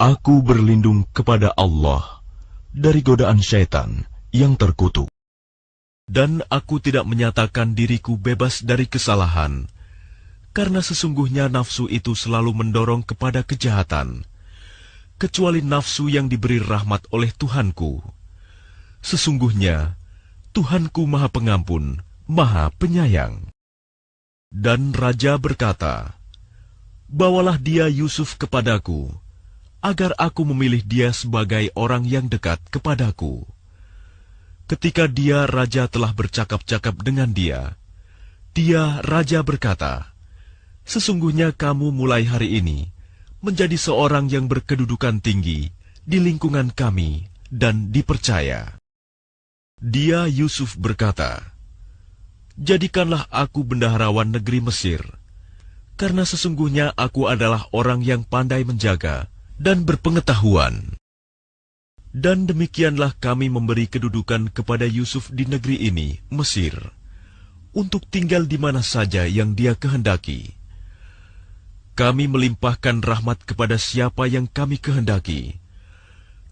Aku berlindung kepada Allah dari godaan syaitan yang terkutuk. Dan aku tidak menyatakan diriku bebas dari kesalahan, karena sesungguhnya nafsu itu selalu mendorong kepada kejahatan, kecuali nafsu yang diberi rahmat oleh Tuhanku. Sesungguhnya Tuhanku Maha Pengampun, Maha Penyayang. Dan Raja berkata, "Bawalah dia Yusuf kepadaku, agar aku memilih dia sebagai orang yang dekat kepadaku." Ketika Raja telah bercakap-cakap dengan dia, Raja berkata, "Sesungguhnya kamu mulai hari ini menjadi seorang yang berkedudukan tinggi di lingkungan kami dan dipercaya." Yusuf berkata, "Jadikanlah aku bendaharawan negeri Mesir, karena sesungguhnya aku adalah orang yang pandai menjaga dan berpengetahuan." Dan demikianlah kami memberi kedudukan kepada Yusuf di negeri ini, Mesir, untuk tinggal di mana saja yang dia kehendaki. Kami melimpahkan rahmat kepada siapa yang kami kehendaki,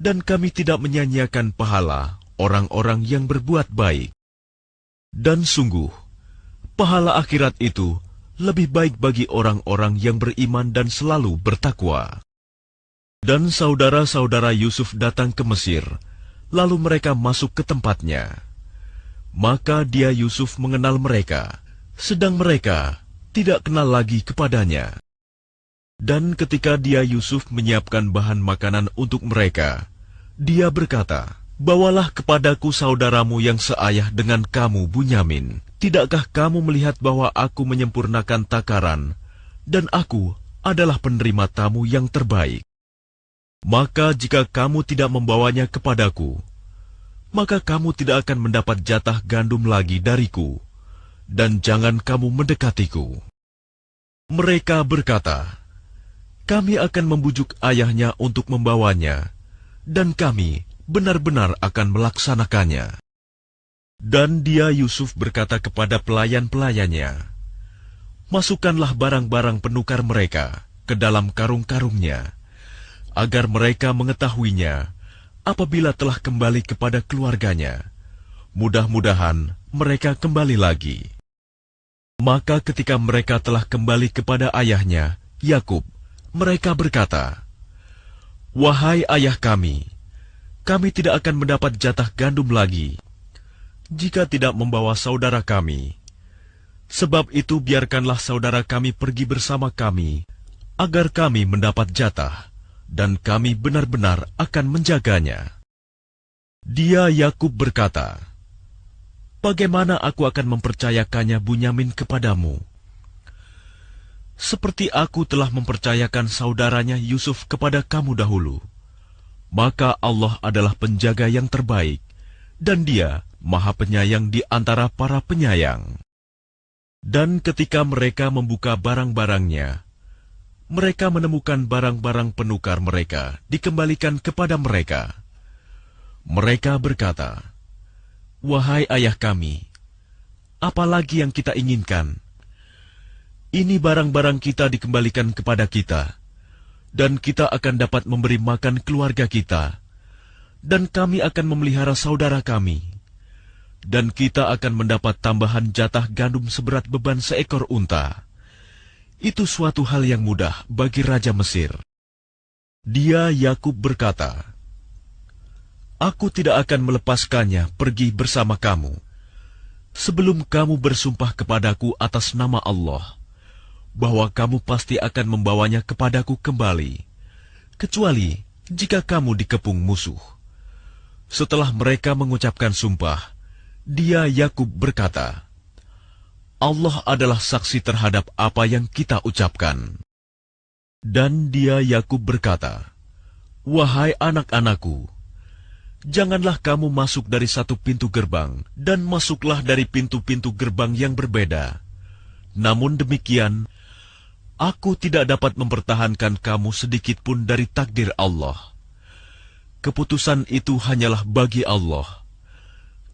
dan kami tidak menyanyiakan pahala orang-orang yang berbuat baik. Dan sungguh, pahala akhirat itu lebih baik bagi orang-orang yang beriman dan selalu bertakwa. Dan saudara-saudara Yusuf datang ke Mesir, lalu mereka masuk ke tempatnya. Maka Yusuf mengenal mereka, sedang mereka tidak kenal lagi kepadanya. Dan ketika Yusuf menyiapkan bahan makanan untuk mereka, dia berkata, "Bawalah kepadaku saudaramu yang seayah dengan kamu, Bunyamin. Tidakkah kamu melihat bahwa aku menyempurnakan takaran, dan aku adalah penerima tamu yang terbaik? Maka jika kamu tidak membawanya kepadaku, maka kamu tidak akan mendapat jatah gandum lagi dariku, dan jangan kamu mendekatiku." Mereka berkata, "Kami akan membujuk ayahnya untuk membawanya, dan kami benar-benar akan melaksanakannya." Dan Yusuf berkata kepada pelayan-pelayannya, "Masukkanlah barang-barang penukar mereka ke dalam karung-karungnya, agar mereka mengetahuinya apabila telah kembali kepada keluarganya. Mudah-mudahan mereka kembali lagi." Maka ketika mereka telah kembali kepada ayahnya, Yakub, mereka berkata, "Wahai ayah kami tidak akan mendapat jatah gandum lagi jika tidak membawa saudara kami. Sebab itu biarkanlah saudara kami pergi bersama kami, agar kami mendapat jatah, dan kami benar-benar akan menjaganya." Yakub berkata, "Bagaimana aku akan mempercayakannya Bunyamin kepadamu? Seperti aku telah mempercayakan saudaranya Yusuf kepada kamu dahulu. Maka Allah adalah penjaga yang terbaik, dan Dia Maha Penyayang di antara para penyayang." Dan ketika mereka membuka barang-barangnya, mereka menemukan barang-barang penukar mereka dikembalikan kepada mereka. Mereka berkata, "Wahai ayah kami, apa lagi yang kita inginkan? Ini barang-barang kita dikembalikan kepada kita, dan kita akan dapat memberi makan keluarga kita, dan kami akan memelihara saudara kami, dan kita akan mendapat tambahan jatah gandum seberat beban seekor unta. Itu suatu hal yang mudah bagi Raja Mesir." Yakub berkata, "Aku tidak akan melepaskannya pergi bersama kamu, sebelum kamu bersumpah kepadaku atas nama Allah, bahwa kamu pasti akan membawanya kepadaku kembali, kecuali jika kamu dikepung musuh." Setelah mereka mengucapkan sumpah, Yakub berkata, "Allah adalah saksi terhadap apa yang kita ucapkan." Dan Yakub berkata, "Wahai anak-anakku, janganlah kamu masuk dari satu pintu gerbang, dan masuklah dari pintu-pintu gerbang yang berbeda. Namun demikian, aku tidak dapat mempertahankan kamu sedikit pun dari takdir Allah. Keputusan itu hanyalah bagi Allah.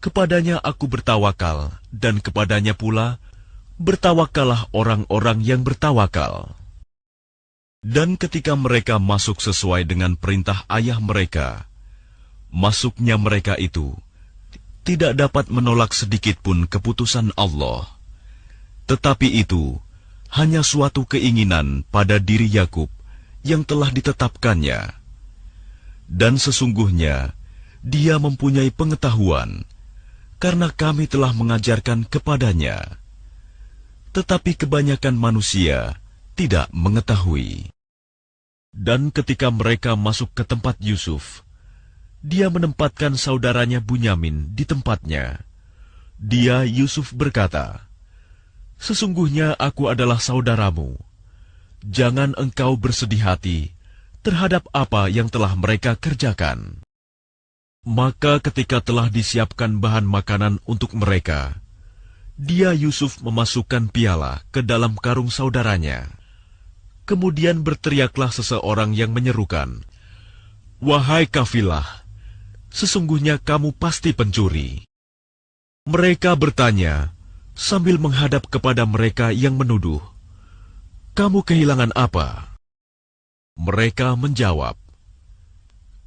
Kepadanya aku bertawakal, dan kepadanya pula bertawakallah orang-orang yang bertawakal." Dan ketika mereka masuk sesuai dengan perintah ayah mereka, masuknya mereka itu tidak dapat menolak sedikitpun keputusan Allah. Tetapi itu hanya suatu keinginan pada diri Yakub yang telah ditetapkannya. Dan sesungguhnya dia mempunyai pengetahuan, karena kami telah mengajarkan kepadanya. Tetapi kebanyakan manusia tidak mengetahui. Dan ketika mereka masuk ke tempat Yusuf, dia menempatkan saudaranya Bunyamin di tempatnya. Dia, Yusuf, berkata, "Sesungguhnya aku adalah saudaramu. Jangan engkau bersedih hati terhadap apa yang telah mereka kerjakan." Maka ketika telah disiapkan bahan makanan untuk mereka, dia, Yusuf, memasukkan piala ke dalam karung saudaranya. Kemudian berteriaklah seseorang yang menyerukan, "Wahai kafilah, sesungguhnya kamu pasti pencuri." Mereka bertanya sambil menghadap kepada mereka yang menuduh, "Kamu kehilangan apa?" Mereka menjawab,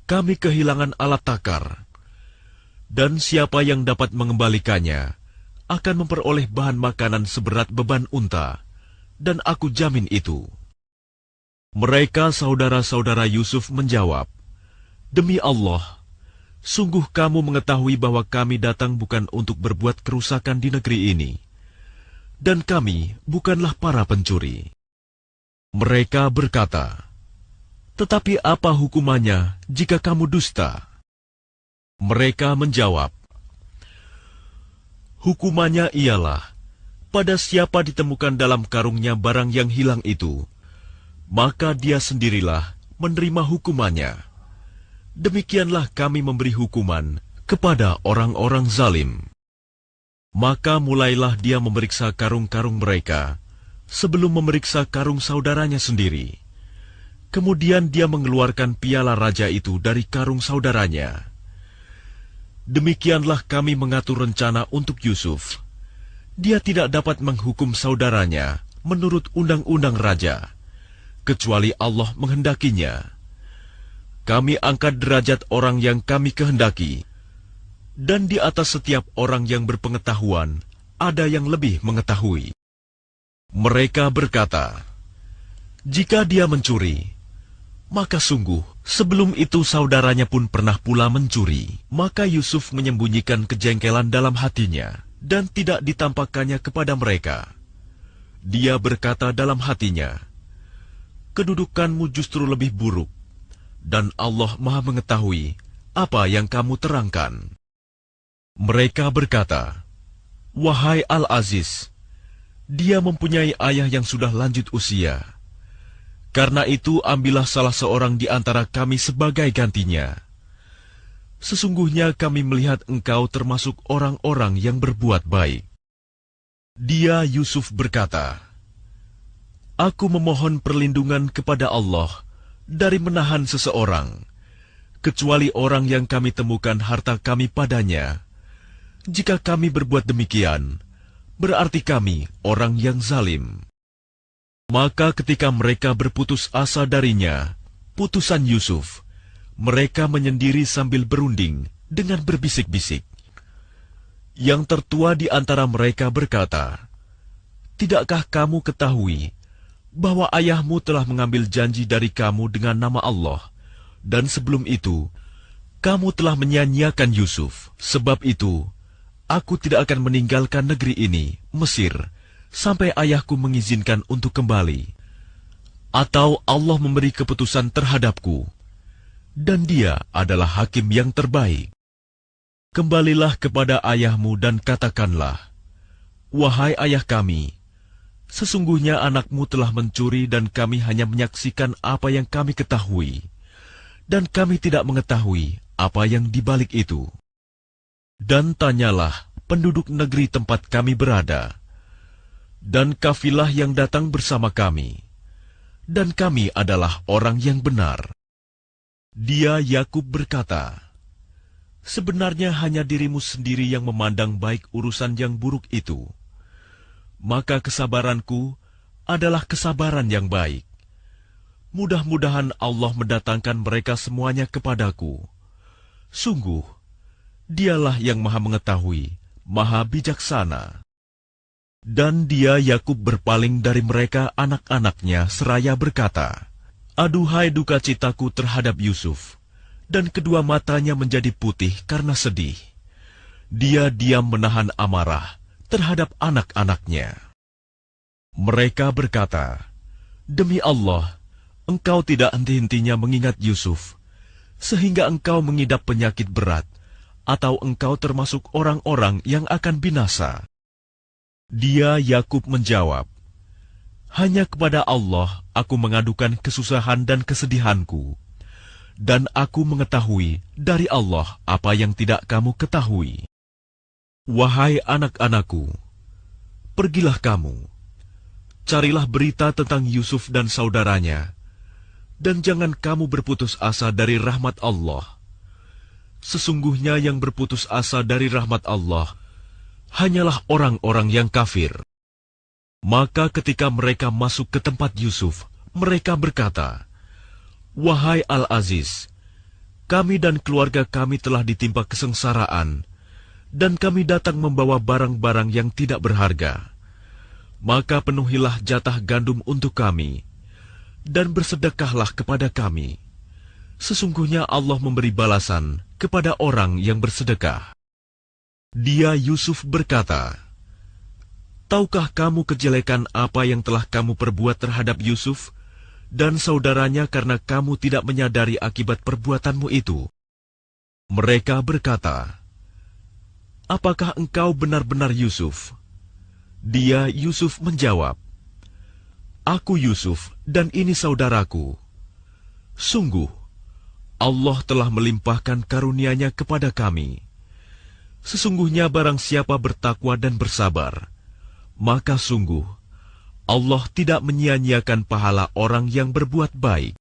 "Kami kehilangan alat takar, dan siapa yang dapat mengembalikannya akan memperoleh bahan makanan seberat beban unta, dan aku jamin itu." Mereka saudara-saudara Yusuf menjawab, "Demi Allah, sungguh kamu mengetahui bahwa kami datang bukan untuk berbuat kerusakan di negeri ini, dan kami bukanlah para pencuri." Mereka berkata, "Tetapi apa hukumannya jika kamu dusta?" Mereka menjawab, "Hukumannya ialah, pada siapa ditemukan dalam karungnya barang yang hilang itu, maka dia sendirilah menerima hukumannya. Demikianlah kami memberi hukuman kepada orang-orang zalim." Maka mulailah dia memeriksa karung-karung mereka, sebelum memeriksa karung saudaranya sendiri. Kemudian dia mengeluarkan piala raja itu dari karung saudaranya. Demikianlah kami mengatur rencana untuk Yusuf. Dia tidak dapat menghukum saudaranya menurut undang-undang raja, kecuali Allah menghendakinya. Kami angkat derajat orang yang kami kehendaki, dan di atas setiap orang yang berpengetahuan ada yang lebih mengetahui. Mereka berkata, "Jika dia mencuri, maka sungguh sebelum itu saudaranya pun pernah pula mencuri." Maka Yusuf menyembunyikan kejengkelan dalam hatinya dan tidak ditampakkannya kepada mereka. Dia berkata dalam hatinya, "Kedudukanmu justru lebih buruk, dan Allah Maha mengetahui apa yang kamu terangkan." Mereka berkata, "Wahai Al-Aziz, dia mempunyai ayah yang sudah lanjut usia. Karena itu ambillah salah seorang di antara kami sebagai gantinya. Sesungguhnya kami melihat engkau termasuk orang-orang yang berbuat baik." Dia, Yusuf, berkata, "Aku memohon perlindungan kepada Allah dari menahan seseorang, kecuali orang yang kami temukan harta kami padanya. Jika kami berbuat demikian, berarti kami orang yang zalim." Maka ketika mereka berputus asa darinya, putusan Yusuf, mereka menyendiri sambil berunding dengan berbisik-bisik. Yang tertua di antara mereka berkata, "Tidakkah kamu ketahui bahwa ayahmu telah mengambil janji dari kamu dengan nama Allah, dan sebelum itu, kamu telah menyia-nyiakan Yusuf. Sebab itu, aku tidak akan meninggalkan negeri ini, Mesir, sampai ayahku mengizinkan untuk kembali. Atau Allah memberi keputusan terhadapku, dan dia adalah hakim yang terbaik. Kembalilah kepada ayahmu dan katakanlah, 'Wahai ayah kami, sesungguhnya anakmu telah mencuri dan kami hanya menyaksikan apa yang kami ketahui, dan kami tidak mengetahui apa yang dibalik itu. Dan tanyalah penduduk negeri tempat kami berada, dan kafilah yang datang bersama kami, dan kami adalah orang yang benar.'" Dia, Yakub, berkata, "Sebenarnya hanya dirimu sendiri yang memandang baik urusan yang buruk itu. Maka kesabaranku adalah kesabaran yang baik. mudah-mudahan Allah mendatangkan mereka semuanya kepadaku. Sungguh, Dialah yang Maha Mengetahui, Maha Bijaksana. Dan dia Yakub berpaling dari mereka anak-anaknya seraya berkata, "Aduhai duka citaku terhadap Yusuf," dan kedua matanya menjadi putih karena sedih. Dia diam menahan amarah terhadap anak-anaknya. Mereka berkata, "Demi Allah, engkau tidak henti-hentinya mengingat Yusuf, sehingga engkau mengidap penyakit berat, atau engkau termasuk orang-orang yang akan binasa." Dia Yakub menjawab, "Hanya kepada Allah aku mengadukan kesusahan dan kesedihanku, dan aku mengetahui dari Allah apa yang tidak kamu ketahui. Wahai anak-anakku, pergilah kamu, carilah berita tentang Yusuf dan saudaranya, dan jangan kamu berputus asa dari rahmat Allah. Sesungguhnya yang berputus asa dari rahmat Allah hanyalah orang-orang yang kafir." Maka ketika mereka masuk ke tempat Yusuf, mereka berkata, "Wahai Al-Aziz, kami dan keluarga kami telah ditimpa kesengsaraan, dan kami datang membawa barang-barang yang tidak berharga. Maka penuhilah jatah gandum untuk kami, dan bersedekahlah kepada kami. Sesungguhnya Allah memberi balasan kepada orang yang bersedekah." Dia Yusuf berkata, "Tahukah kamu kejelekan apa yang telah kamu perbuat terhadap Yusuf dan saudaranya karena kamu tidak menyadari akibat perbuatanmu itu?" Mereka berkata, "Apakah engkau benar-benar Yusuf?" Dia Yusuf menjawab, "Aku Yusuf dan ini saudaraku. Sungguh, Allah telah melimpahkan karunia-Nya kepada kami. Sesungguhnya barang siapa bertakwa dan bersabar, maka sungguh Allah tidak menyia-nyiakan pahala orang yang berbuat baik."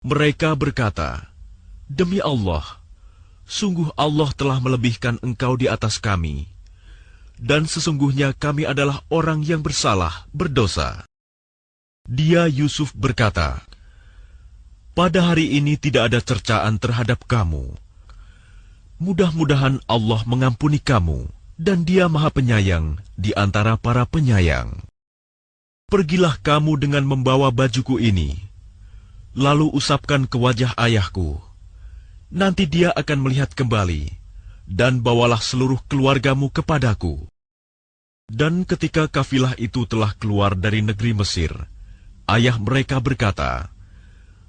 Mereka berkata, "Demi Allah, sungguh Allah telah melebihkan engkau di atas kami, dan sesungguhnya kami adalah orang yang bersalah, berdosa." Dia Yusuf berkata, "Pada hari ini tidak ada cercaan terhadap kamu. Mudah-mudahan Allah mengampuni kamu, dan Dia Maha Penyayang di antara para penyayang. Pergilah kamu dengan membawa bajuku ini, lalu usapkan ke wajah ayahku. Nanti dia akan melihat kembali, dan bawalah seluruh keluargamu kepadaku." Dan ketika kafilah itu telah keluar dari negeri Mesir, ayah mereka berkata,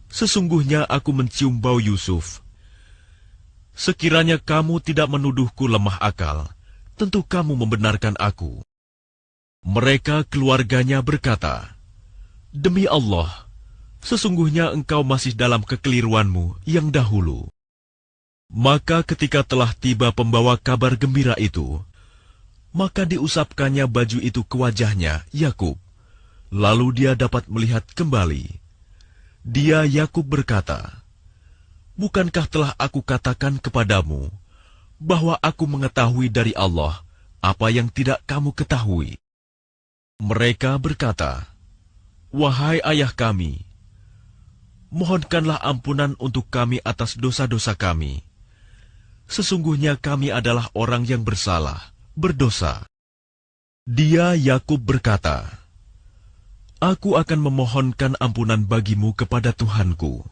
"Sesungguhnya aku mencium bau Yusuf. Sekiranya kamu tidak menuduhku lemah akal, tentu kamu membenarkan aku." Mereka keluarganya berkata, "Demi Allah, sesungguhnya engkau masih dalam kekeliruanmu yang dahulu." Maka ketika telah tiba pembawa kabar gembira itu, maka diusapkannya baju itu ke wajahnya, Yakub. Lalu dia dapat melihat kembali. Dia Yakub berkata, "Bukankah telah aku katakan kepadamu bahwa aku mengetahui dari Allah apa yang tidak kamu ketahui?" Mereka berkata, "Wahai ayah kami, mohonkanlah ampunan untuk kami atas dosa-dosa kami. Sesungguhnya kami adalah orang yang bersalah, berdosa." Dia Yakub berkata, "Aku akan memohonkan ampunan bagimu kepada Tuhanku.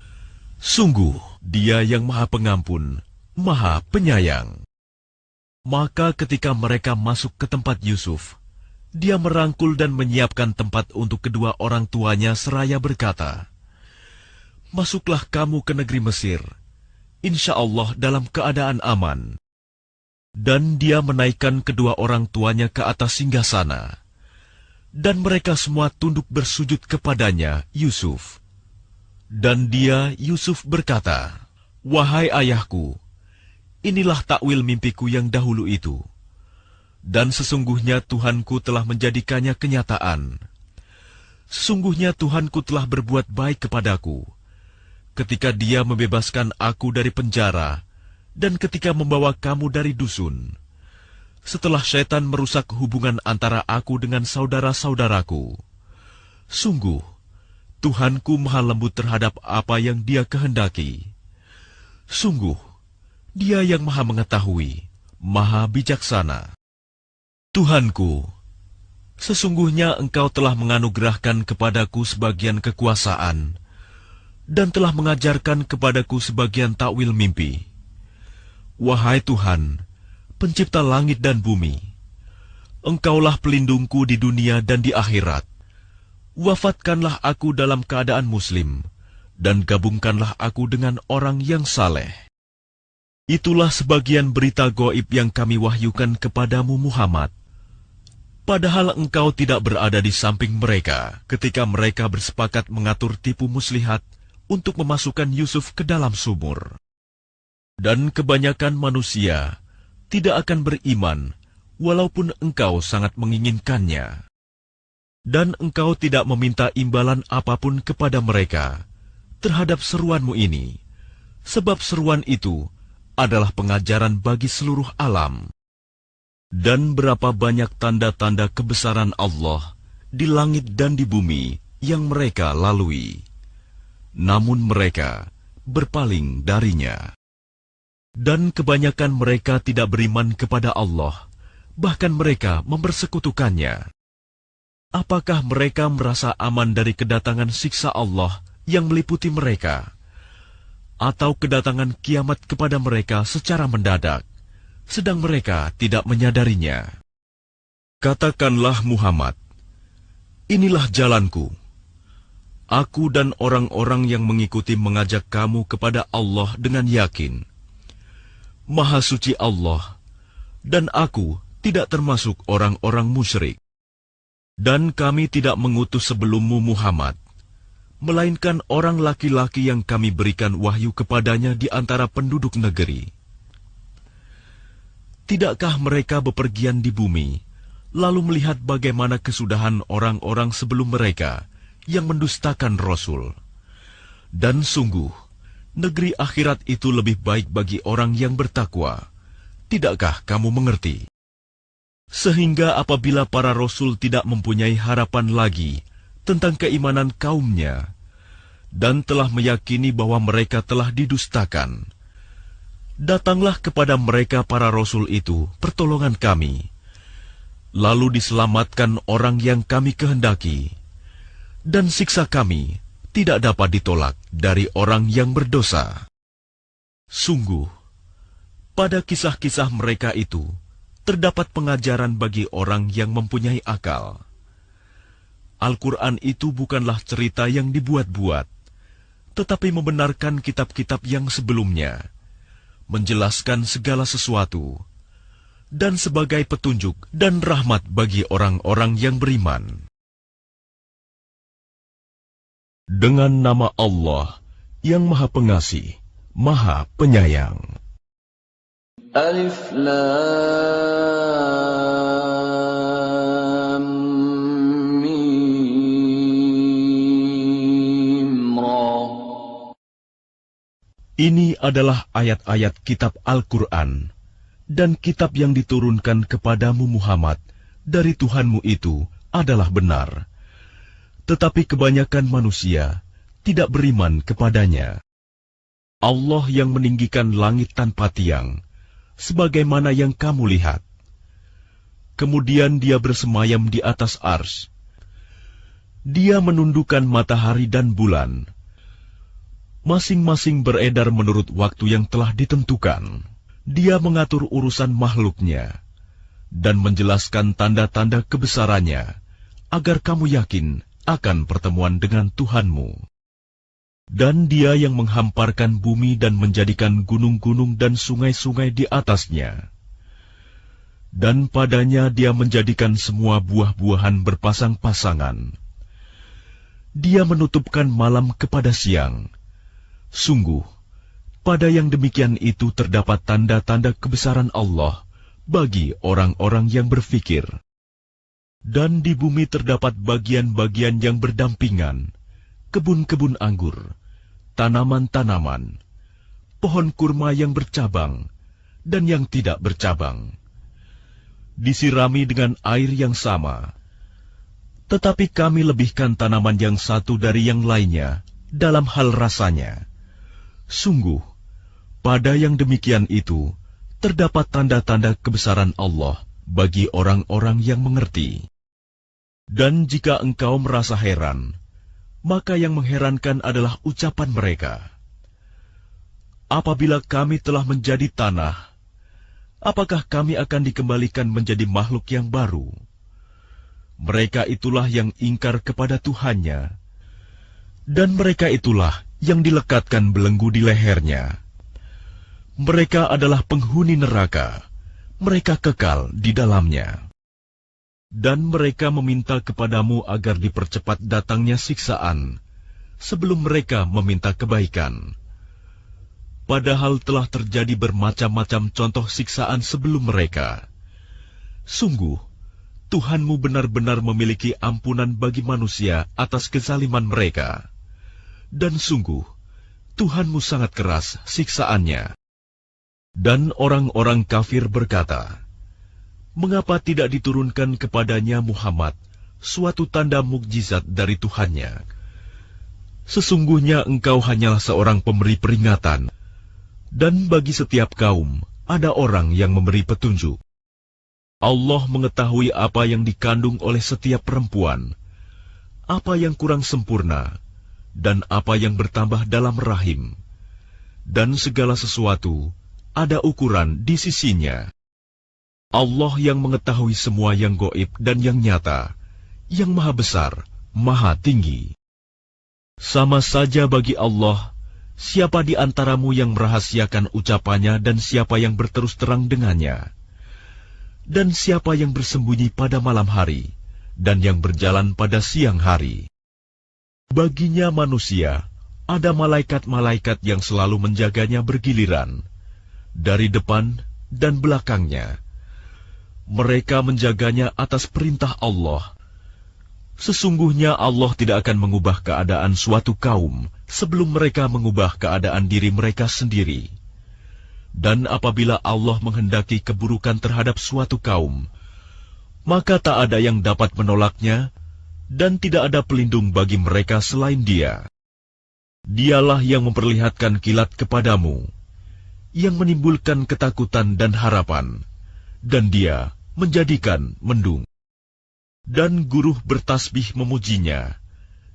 Sungguh, Dia yang Maha Pengampun, Maha Penyayang." Maka ketika mereka masuk ke tempat Yusuf, dia merangkul dan menyiapkan tempat untuk kedua orang tuanya seraya berkata, "Masuklah kamu ke negeri Mesir, insya Allah dalam keadaan aman." Dan dia menaikkan kedua orang tuanya ke atas singgasana, dan mereka semua tunduk bersujud kepadanya, Yusuf. Dan dia, Yusuf berkata, "Wahai ayahku, inilah takwil mimpiku yang dahulu itu. Dan sesungguhnya Tuhanku telah menjadikannya kenyataan. Sesungguhnya Tuhanku telah berbuat baik kepadaku, ketika Dia membebaskan aku dari penjara, dan ketika membawa kamu dari dusun, setelah syaitan merusak hubungan antara aku dengan saudara-saudaraku. Sungguh, Tuhanku maha lembut terhadap apa yang Dia kehendaki. Sungguh, Dia yang maha mengetahui, maha bijaksana. Tuhanku, sesungguhnya Engkau telah menganugerahkan kepadaku sebagian kekuasaan dan telah mengajarkan kepadaku sebagian takwil mimpi. Wahai Tuhan, pencipta langit dan bumi, Engkaulah pelindungku di dunia dan di akhirat. Wafatkanlah aku dalam keadaan muslim, dan gabungkanlah aku dengan orang yang saleh. Itulah sebagian berita gaib yang kami wahyukan kepadamu Muhammad. Padahal engkau tidak berada di samping mereka ketika mereka bersepakat mengatur tipu muslihat untuk memasukkan Yusuf ke dalam sumur. Dan kebanyakan manusia tidak akan beriman walaupun engkau sangat menginginkannya. Dan engkau tidak meminta imbalan apapun kepada mereka terhadap seruanmu ini, sebab seruan itu adalah pengajaran bagi seluruh alam. Dan berapa banyak tanda-tanda kebesaran Allah di langit dan di bumi yang mereka lalui, namun mereka berpaling darinya. Dan kebanyakan mereka tidak beriman kepada Allah, bahkan mereka mempersekutukannya. Apakah mereka merasa aman dari kedatangan siksa Allah yang meliputi mereka, atau kedatangan kiamat kepada mereka secara mendadak, sedang mereka tidak menyadarinya? Katakanlah Muhammad, inilah jalanku. Aku dan orang-orang yang mengikuti mengajak kamu kepada Allah dengan yakin. Maha suci Allah, dan aku tidak termasuk orang-orang musyrik. Dan kami tidak mengutus sebelummu Muhammad, melainkan orang laki-laki yang kami berikan wahyu kepadanya di antara penduduk negeri. Tidakkah mereka bepergian di bumi, lalu melihat bagaimana kesudahan orang-orang sebelum mereka yang mendustakan Rasul? Dan sungguh, negeri akhirat itu lebih baik bagi orang yang bertakwa. Tidakkah kamu mengerti? Sehingga apabila para Rasul tidak mempunyai harapan lagi tentang keimanan kaumnya, dan telah meyakini bahwa mereka telah didustakan, datanglah kepada mereka para Rasul itu pertolongan kami, lalu diselamatkan orang yang kami kehendaki, dan siksa kami tidak dapat ditolak dari orang yang berdosa. Sungguh, pada kisah-kisah mereka itu terdapat pengajaran bagi orang yang mempunyai akal. Al-Quran itu bukanlah cerita yang dibuat-buat, tetapi membenarkan kitab-kitab yang sebelumnya, menjelaskan segala sesuatu, dan sebagai petunjuk dan rahmat bagi orang-orang yang beriman. Dengan nama Allah yang Maha Pengasih, Maha Penyayang. Alif Lam Mim Ra. Ini adalah ayat-ayat kitab Al-Quran, dan kitab yang diturunkan kepadamu Muhammad dari Tuhanmu itu adalah benar. Tetapi kebanyakan manusia tidak beriman kepadanya. Allah yang meninggikan langit tanpa tiang, sebagaimana yang kamu lihat. Kemudian Dia bersemayam di atas ars. Dia menundukkan matahari dan bulan. Masing-masing beredar menurut waktu yang telah ditentukan. Dia mengatur urusan makhluknya dan menjelaskan tanda-tanda kebesarannya, agar kamu yakin akan pertemuan dengan Tuhanmu. Dan Dia yang menghamparkan bumi dan menjadikan gunung-gunung dan sungai-sungai di atasnya. Dan padanya Dia menjadikan semua buah-buahan berpasang-pasangan. Dia menutupkan malam kepada siang. Sungguh, pada yang demikian itu terdapat tanda-tanda kebesaran Allah bagi orang-orang yang berfikir. Dan di bumi terdapat bagian-bagian yang berdampingan, kebun-kebun anggur, tanaman-tanaman, pohon kurma yang bercabang dan yang tidak bercabang, disirami dengan air yang sama. Tetapi kami lebihkan tanaman yang satu dari yang lainnya dalam hal rasanya. Sungguh, pada yang demikian itu terdapat tanda-tanda kebesaran Allah bagi orang-orang yang mengerti. Dan jika engkau merasa heran, maka yang mengherankan adalah ucapan mereka. Apabila kami telah menjadi tanah, apakah kami akan dikembalikan menjadi makhluk yang baru? Mereka itulah yang ingkar kepada Tuhannya, dan mereka itulah yang dilekatkan belenggu di lehernya. Mereka adalah penghuni neraka, mereka kekal di dalamnya. Dan mereka meminta kepadamu agar dipercepat datangnya siksaan, sebelum mereka meminta kebaikan. Padahal telah terjadi bermacam-macam contoh siksaan sebelum mereka. Sungguh, Tuhanmu benar-benar memiliki ampunan bagi manusia atas kezaliman mereka. Dan sungguh, Tuhanmu sangat keras siksaannya. Dan orang-orang kafir berkata, mengapa tidak diturunkan kepadanya Muhammad suatu tanda mukjizat dari Tuhannya? Sesungguhnya engkau hanyalah seorang pemberi peringatan, dan bagi setiap kaum ada orang yang memberi petunjuk. Allah mengetahui apa yang dikandung oleh setiap perempuan, apa yang kurang sempurna, dan apa yang bertambah dalam rahim. Dan segala sesuatu ada ukuran di sisinya. Allah yang mengetahui semua yang gaib dan yang nyata, yang maha besar, maha tinggi. Sama saja bagi Allah, siapa di antaramu yang merahasiakan ucapannya dan siapa yang berterus terang dengannya, dan siapa yang bersembunyi pada malam hari dan yang berjalan pada siang hari. Baginya manusia ada malaikat-malaikat yang selalu menjaganya bergiliran, dari depan dan belakangnya. Mereka menjaganya atas perintah Allah. Sesungguhnya Allah tidak akan mengubah keadaan suatu kaum sebelum mereka mengubah keadaan diri mereka sendiri. Dan apabila Allah menghendaki keburukan terhadap suatu kaum, maka tak ada yang dapat menolaknya, dan tidak ada pelindung bagi mereka selain Dia. Dialah yang memperlihatkan kilat kepadamu, yang menimbulkan ketakutan dan harapan, dan Dia menjadikan mendung. Dan guruh bertasbih memujinya,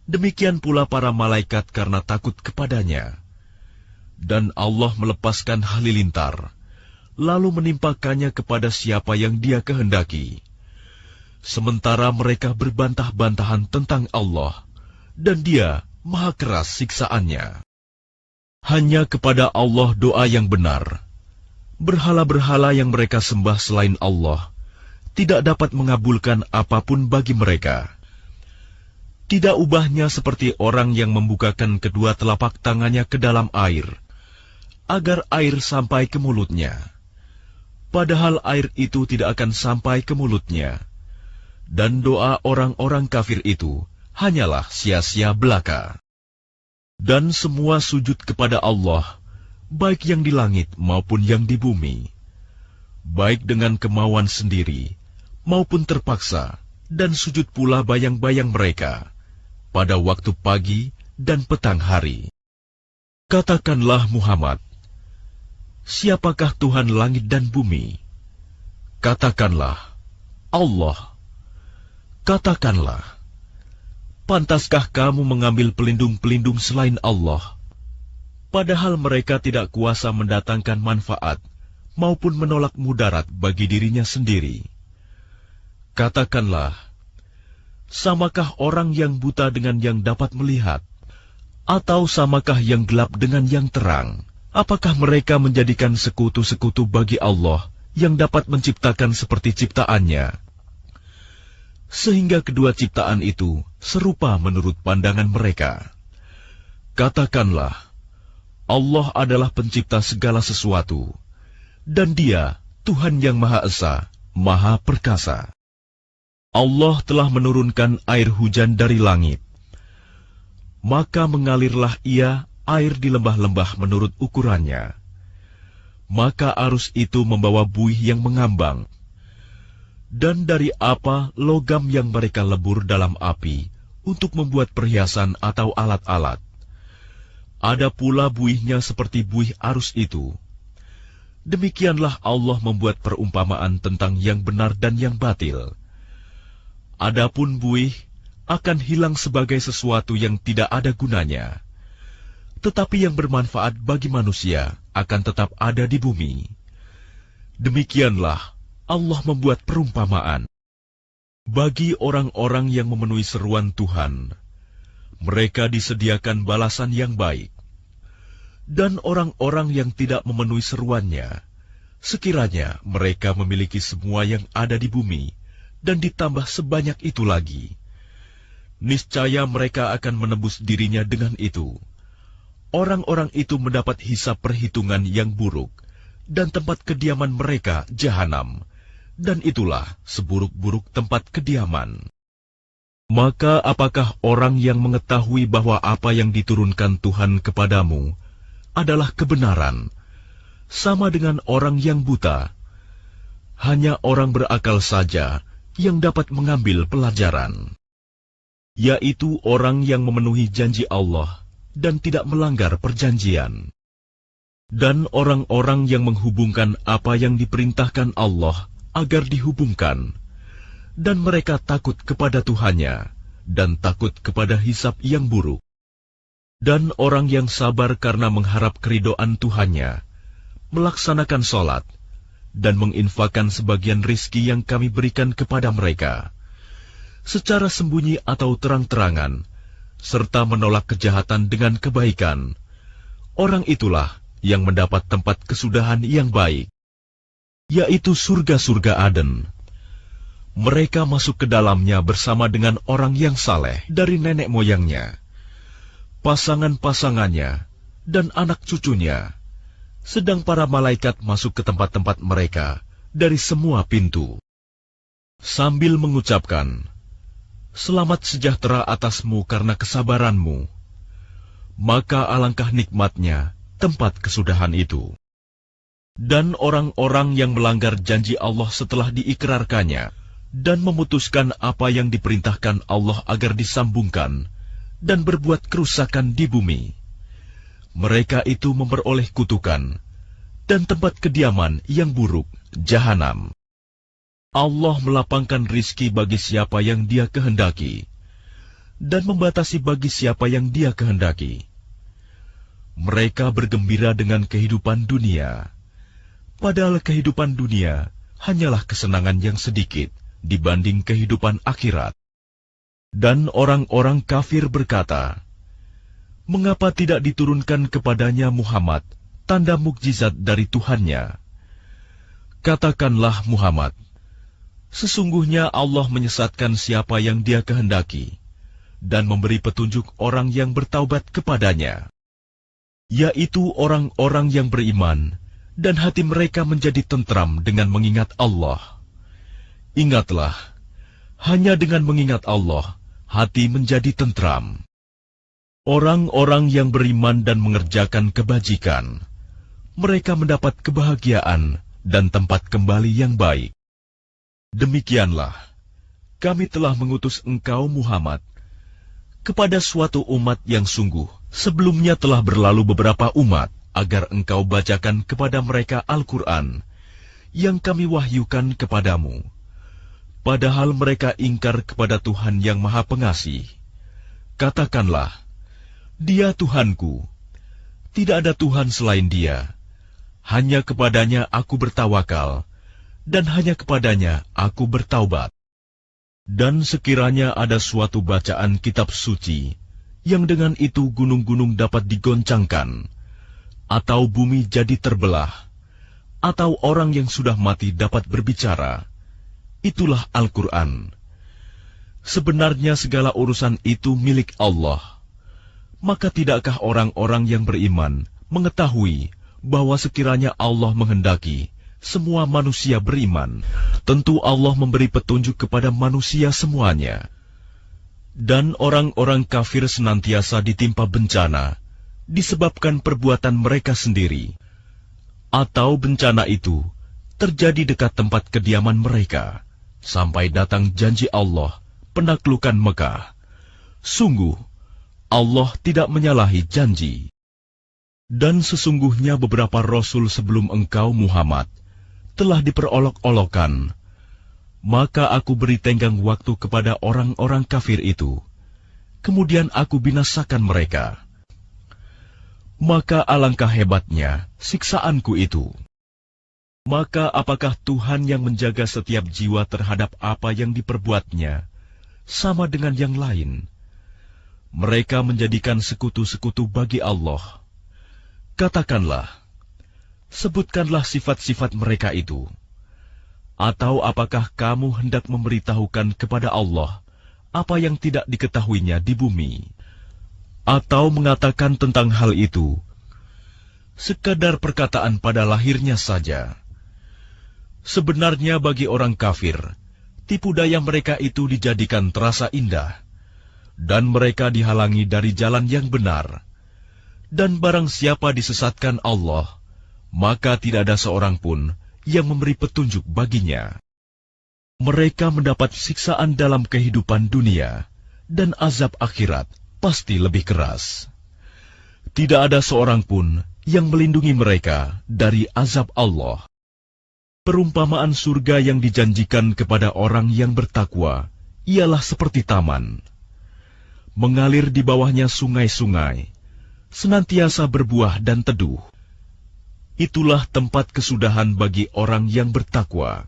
demikian pula para malaikat karena takut kepadanya. Dan Allah melepaskan halilintar, lalu menimpakannya kepada siapa yang Dia kehendaki. Sementara mereka berbantah-bantahan tentang Allah, dan Dia maha keras siksaannya. Hanya kepada Allah doa yang benar. Berhala-berhala yang mereka sembah selain Allah tidak dapat mengabulkan apapun bagi mereka. Tidak ubahnya seperti orang yang membukakan kedua telapak tangannya ke dalam air, agar air sampai ke mulutnya. Padahal air itu tidak akan sampai ke mulutnya. Dan doa orang-orang kafir itu hanyalah sia-sia belaka. Dan semua sujud kepada Allah, baik yang di langit maupun yang di bumi, baik dengan kemauan sendiri maupun terpaksa, dan sujud pula bayang-bayang mereka pada waktu pagi dan petang hari. Katakanlah Muhammad, siapakah Tuhan langit dan bumi? Katakanlah, Allah. Katakanlah, pantaskah kamu mengambil pelindung-pelindung selain Allah, padahal mereka tidak kuasa mendatangkan manfaat maupun menolak mudarat bagi dirinya sendiri? Katakanlah, samakah orang yang buta dengan yang dapat melihat? Atau samakah yang gelap dengan yang terang? Apakah mereka menjadikan sekutu-sekutu bagi Allah yang dapat menciptakan seperti ciptaannya, sehingga kedua ciptaan itu serupa menurut pandangan mereka? Katakanlah, Allah adalah pencipta segala sesuatu, dan Dia Tuhan yang Maha Esa, Maha Perkasa. Allah telah menurunkan air hujan dari langit, maka mengalirlah Ia air di lembah-lembah menurut ukurannya. Maka arus itu membawa buih yang mengambang, dan dari apa logam yang mereka lebur dalam api untuk membuat perhiasan atau alat-alat. Ada pula buihnya seperti buih arus itu. Demikianlah Allah membuat perumpamaan tentang yang benar dan yang batil. Adapun buih akan hilang sebagai sesuatu yang tidak ada gunanya, tetapi yang bermanfaat bagi manusia akan tetap ada di bumi. Demikianlah Allah membuat perumpamaan. Bagi orang-orang yang memenuhi seruan Tuhan, mereka disediakan balasan yang baik. Dan orang-orang yang tidak memenuhi seruannya, sekiranya mereka memiliki semua yang ada di bumi, dan ditambah sebanyak itu lagi, niscaya mereka akan menebus dirinya dengan itu. Orang-orang itu mendapat hisab perhitungan yang buruk, dan tempat kediaman mereka jahanam, dan itulah seburuk-buruk tempat kediaman. Maka apakah orang yang mengetahui bahwa apa yang diturunkan Tuhan kepadamu adalah kebenaran, sama dengan orang yang buta? Hanya orang berakal saja yang dapat mengambil pelajaran, yaitu orang yang memenuhi janji Allah dan tidak melanggar perjanjian. Dan orang-orang yang menghubungkan apa yang diperintahkan Allah agar dihubungkan, dan mereka takut kepada Tuhannya, dan takut kepada hisab yang buruk. Dan orang yang sabar karena mengharap keridhaan Tuhannya, melaksanakan sholat, dan menginfakkan sebagian rizki yang kami berikan kepada mereka, secara sembunyi atau terang-terangan, serta menolak kejahatan dengan kebaikan, orang itulah yang mendapat tempat kesudahan yang baik, yaitu surga-surga Aden. Mereka masuk ke dalamnya bersama dengan orang yang saleh dari nenek moyangnya, pasangan-pasangannya, dan anak cucunya, sedang para malaikat masuk ke tempat-tempat mereka dari semua pintu, sambil mengucapkan, "Selamat sejahtera atasmu karena kesabaranmu." Maka alangkah nikmatnya tempat kesudahan itu. Dan orang-orang yang melanggar janji Allah setelah diikrarkannya, dan memutuskan apa yang diperintahkan Allah agar disambungkan, dan berbuat kerusakan di bumi, mereka itu memperoleh kutukan, dan tempat kediaman yang buruk, jahanam. Allah melapangkan rizki bagi siapa yang Dia kehendaki, dan membatasi bagi siapa yang Dia kehendaki. Mereka bergembira dengan kehidupan dunia, padahal kehidupan dunia hanyalah kesenangan yang sedikit dibanding kehidupan akhirat. Dan orang-orang kafir berkata, "Mengapa tidak diturunkan kepadanya Muhammad tanda mukjizat dari Tuhannya?" Katakanlah Muhammad, sesungguhnya Allah menyesatkan siapa yang Dia kehendaki, dan memberi petunjuk orang yang bertaubat kepadanya, yaitu orang-orang yang beriman, dan hati mereka menjadi tentram dengan mengingat Allah. Ingatlah, hanya dengan mengingat Allah, hati menjadi tentram. Orang-orang yang beriman dan mengerjakan kebajikan, mereka mendapat kebahagiaan dan tempat kembali yang baik. Demikianlah, kami telah mengutus engkau Muhammad kepada suatu umat yang sungguh sebelumnya telah berlalu beberapa umat, agar engkau bacakan kepada mereka Al-Quran yang kami wahyukan kepadamu, padahal mereka ingkar kepada Tuhan yang Maha Pengasih. Katakanlah, Dia Tuhanku, tidak ada Tuhan selain Dia, hanya kepadanya aku bertawakal, dan hanya kepadanya aku bertaubat. Dan sekiranya ada suatu bacaan kitab suci, yang dengan itu gunung-gunung dapat digoncangkan, atau bumi jadi terbelah, atau orang yang sudah mati dapat berbicara, itulah Al-Quran. Sebenarnya segala urusan itu milik Allah. Maka tidakkah orang-orang yang beriman mengetahui bahwa sekiranya Allah menghendaki semua manusia beriman, tentu Allah memberi petunjuk kepada manusia semuanya. Dan orang-orang kafir senantiasa ditimpa bencana disebabkan perbuatan mereka sendiri, atau bencana itu terjadi dekat tempat kediaman mereka, sampai datang janji Allah penaklukan Mekah. Sungguh, Allah tidak menyalahi janji. Dan sesungguhnya beberapa rasul sebelum engkau Muhammad telah diperolok-olokkan. Maka aku beri tenggang waktu kepada orang-orang kafir itu. Kemudian aku binasakan mereka. Maka alangkah hebatnya siksaanku itu. Maka apakah Tuhan yang menjaga setiap jiwa terhadap apa yang diperbuatnya sama dengan yang lain? Mereka menjadikan sekutu-sekutu bagi Allah. Katakanlah, sebutkanlah sifat-sifat mereka itu. Atau apakah kamu hendak memberitahukan kepada Allah apa yang tidak diketahuinya di bumi? Atau mengatakan tentang hal itu sekadar perkataan pada lahirnya saja? Sebenarnya bagi orang kafir, tipu daya mereka itu dijadikan terasa indah, dan mereka dihalangi dari jalan yang benar. Dan barang siapa disesatkan Allah, maka tidak ada seorang pun yang memberi petunjuk baginya. Mereka mendapat siksaan dalam kehidupan dunia, dan azab akhirat pasti lebih keras. Tidak ada seorang pun yang melindungi mereka dari azab Allah. Perumpamaan surga yang dijanjikan kepada orang yang bertakwa ialah seperti taman. Mengalir di bawahnya sungai-sungai, senantiasa berbuah dan teduh. Itulah tempat kesudahan bagi orang yang bertakwa.